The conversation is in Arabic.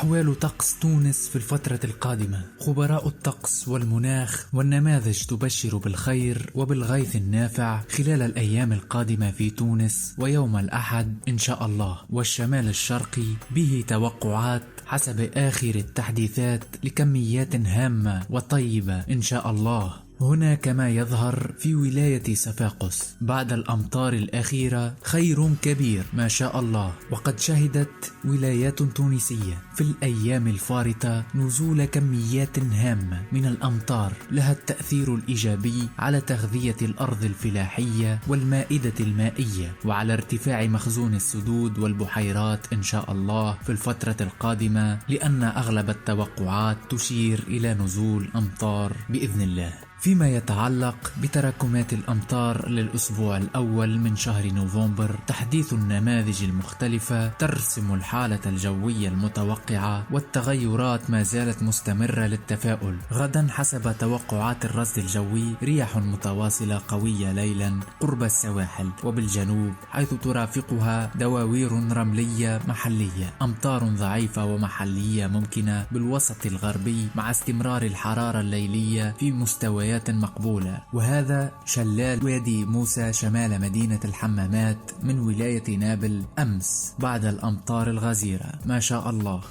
أحوال طقس تونس في الفترة القادمة. خبراء الطقس والمناخ والنماذج تبشر بالخير وبالغيث النافع خلال الأيام القادمة في تونس ويوم الأحد إن شاء الله. والشمال الشرقي به توقعات حسب آخر التحديثات لكميات هامة وطيبة إن شاء الله. هناك ما يظهر في ولاية صفاقس بعد الأمطار الأخيرة خير كبير ما شاء الله، وقد شهدت ولايات تونسية في الأيام الفارطة نزول كميات هامة من الأمطار لها التأثير الإيجابي على تغذية الأرض الفلاحية والمائدة المائية، وعلى ارتفاع مخزون السدود والبحيرات إن شاء الله في الفترة القادمة، لأن أغلب التوقعات تشير إلى نزول أمطار بإذن الله. فيما يتعلق بتراكمات الأمطار للأسبوع الأول من شهر نوفمبر، تحديث النماذج المختلفة ترسم الحالة الجوية المتوقعة، والتغيرات ما زالت مستمرة للتفاؤل. غدا حسب توقعات الرصد الجوي رياح متواصلة قوية ليلا قرب السواحل وبالجنوب، حيث ترافقها دواوير رملية محلية. أمطار ضعيفة ومحلية ممكنة بالوسط الغربي، مع استمرار الحرارة الليلية في مستويات مقبولة. وهذا شلال وادي موسى شمال مدينة الحمامات من ولاية نابل أمس بعد الأمطار الغزيرة ما شاء الله.